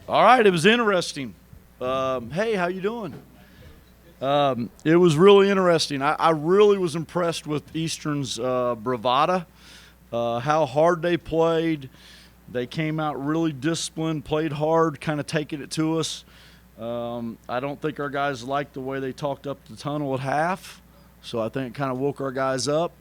All right, it was interesting. Hey, how you doing? It was really interesting. I really was impressed with Eastern's bravada, how hard they played. They came out really disciplined, played hard, kind of taking it to us. I don't think our guys liked the way they talked up the tunnel at half, so I think it kind of woke our guys up.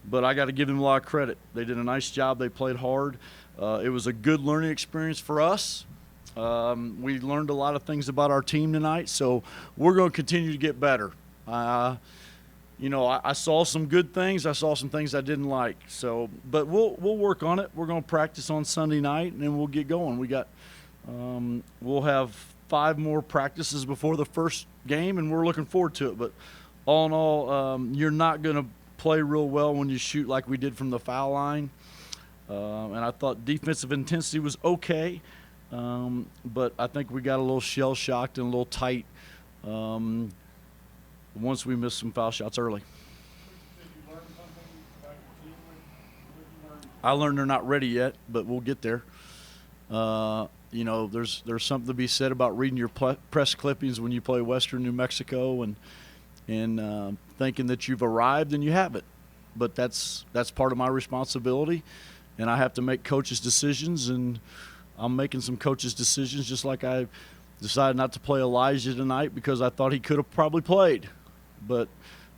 But I got to give them a lot of credit. They did a nice job. They played hard. It was a good learning experience for us. We learned a lot of things about our team tonight, so we're going to continue to get better. I saw some good things. I saw some things I didn't like. So, but we'll work on it. We're going to practice on Sunday night, and then we'll get going. We'll have 5 more practices before the first game, and we're looking forward to it. But all in all, you're not going to play real well when you shoot like we did from the foul line. And I thought defensive intensity was okay. But I think we got a little shell-shocked and a little tight once we missed some foul shots early. I learned they're not ready yet, but we'll get there. There's something to be said about reading your press clippings when you play Western New Mexico and thinking that you've arrived and you haven't. But that's part of my responsibility, and I have to make coaches' decisions, and I'm making some coaches' decisions just like I decided not to play Elijah tonight because I thought he could have probably played. But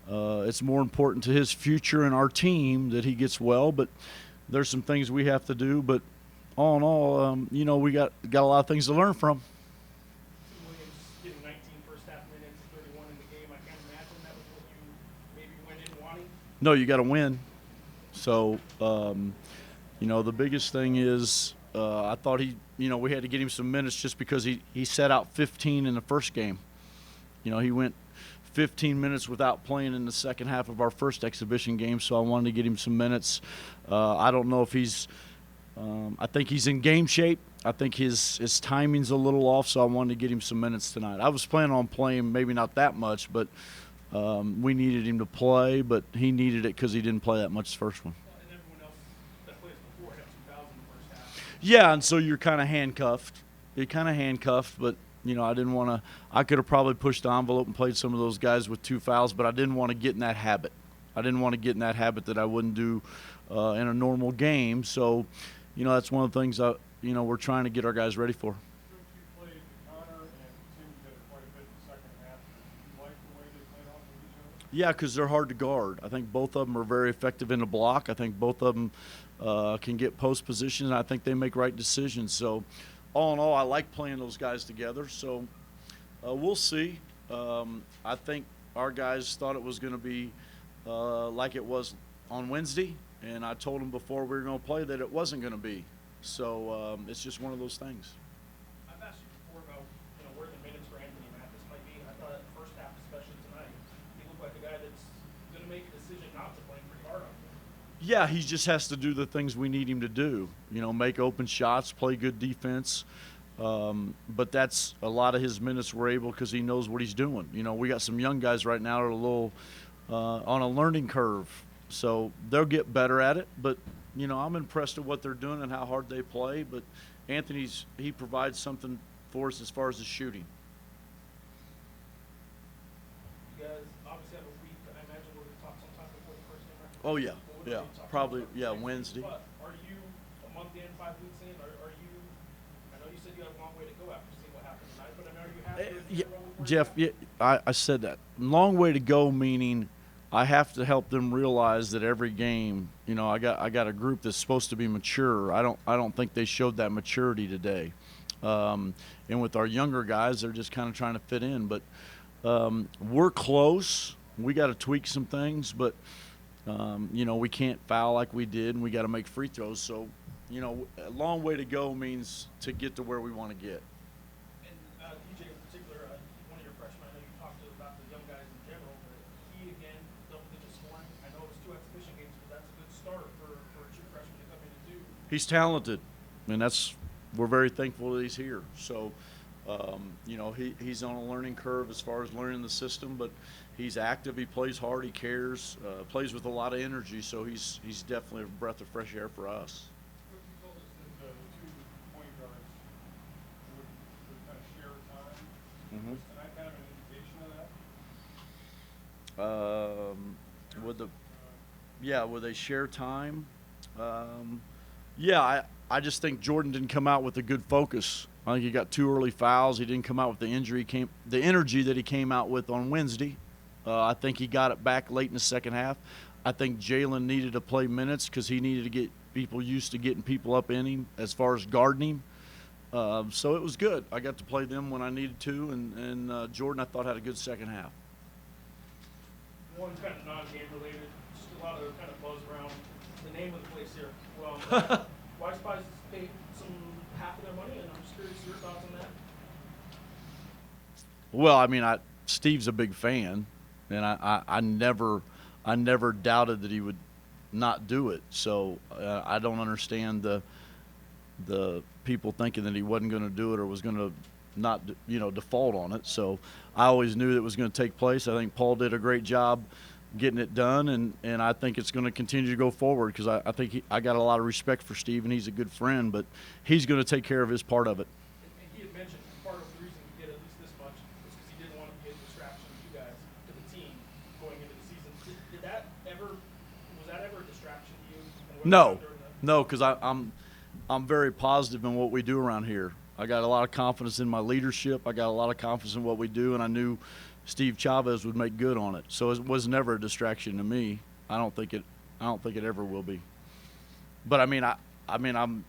it's more important to his future and our team that he gets well. But there's some things we have to do. But all in all, we got a lot of things to learn from. Williams getting 19 first half minutes, 31 in the game. I can't imagine that was what you maybe went in wanting. No, you got to win. So, the biggest thing is I thought we had to get him some minutes just because he set out 15 in the first game. He went 15 minutes without playing in the second half of our first exhibition game, so I wanted to get him some minutes. I don't know if I think he's in game shape. I think his timing's a little off, so I wanted to get him some minutes tonight. I was planning on playing maybe not that much, but we needed him to play, but he needed it because he didn't play that much the first one. And everyone else that plays before had 2,000 in the first half. Yeah, and so you're kind of handcuffed. But I didn't want to. I could have probably pushed the envelope and played some of those guys with 2 fouls, but I didn't want to get in that habit. I didn't want to get in that habit that I wouldn't do in a normal game. So, that's one of the things we're trying to get our guys ready for. You played Connor and Tim did quite a bit in the second half. Do you like the way they played off of each other? Yeah, because they're hard to guard. I think both of them are very effective in the block. I think both of them can get post positions, and I think they make right decisions. So, all in all, I like playing those guys together. So, we'll see. I think our guys thought it was going to be like it was on Wednesday, and I told them before we were going to play that it wasn't going to be. So, it's just one of those things. I've asked you before about where the minutes for Anthony Mathis might be. I thought at the first half, especially tonight, he looked like a guy that's going to make a decision not to play pretty hard on him. Yeah, he just has to do the things we need him to do. Make open shots, play good defense. But that's a lot of his minutes were able because he knows what he's doing. We got some young guys right now that are a little on a learning curve. So they'll get better at it. But, I'm impressed with what they're doing and how hard they play. But he provides something for us as far as the shooting. You guys obviously have a week. I imagine we're going to talk sometime before the first game. Right? Oh, yeah. Yeah, probably, Wednesday. But are you a month in, 5 weeks in? Are you – I know you said you have a long way to go after seeing what happened tonight, but are you happy with the role where Jeff, I said that. Long way to go, meaning I have to help them realize that every game, I got a group that's supposed to be mature. I don't think they showed that maturity today. And with our younger guys, they're just kind of trying to fit in. But we're close. We got to tweak some things, but we can't foul like we did, and we got to make free throws. So, a long way to go means to get to where we want to get. And DJ in particular, one of your freshmen, I know you talked about the young guys in general, but he, again, double-digit scoring. I know it was 2 exhibition games, but that's a good start for a true freshman to come in and do. He's talented, and we're very thankful that he's here. So, he's on a learning curve as far as learning the system, but he's active, he plays hard, he cares, plays with a lot of energy, so he's definitely a breath of fresh air for us. Coach, you told us that the 2 point guards would Was tonight kind of an indication of that? With the, yeah, will they share time? Yeah, I just think Jordan didn't come out with a good focus. I think he got 2 early fouls. He didn't come out with the energy that he came out with on Wednesday. I think he got it back late in the second half. I think Jalen needed to play minutes because he needed to get people used to getting people up in him as far as guarding him. So it was good. I got to play them when I needed to, and Jordan I thought had a good second half. One kind of non-game related, just a lot of kind of buzz around the name of the place here. Well, White Spies paid some half of their money, and I'm just curious your thoughts on that. Well, I mean, Steve's a big fan, and I never doubted that he would not do it. So I don't understand the people thinking that he wasn't going to do it or was going to not, default on it. So I always knew that it was going to take place. I think Paul did a great job getting it done, and I think it's going to continue to go forward because I think I got a lot of respect for Steve, and he's a good friend, but he's going to take care of his part of it. And he had mentioned part of the reason he did at least this much was because he didn't want to be a distraction to you guys, to the team, going into the season. Was that ever a distraction to you? And No, because I'm very positive in what we do around here. I got a lot of confidence in my leadership. I got a lot of confidence in what we do, and I knew Steve Chavez would make good on it. So it was never a distraction to me. I don't think it ever will be. But I'm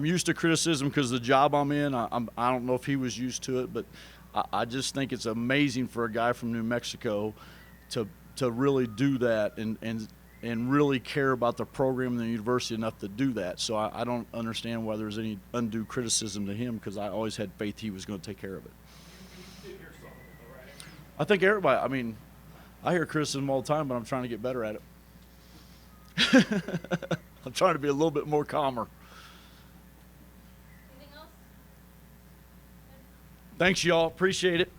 used to criticism because of the job I'm in. I don't know if he was used to it, but I just think it's amazing for a guy from New Mexico to really do that and really care about the program and the university enough to do that. So I don't understand why there's any undue criticism to him because I always had faith he was going to take care of it. You did hear some of it, though, right? I think everybody, I hear criticism all the time, but I'm trying to get better at it. I'm trying to be a little bit more calmer. Anything else? Thanks, y'all. Appreciate it.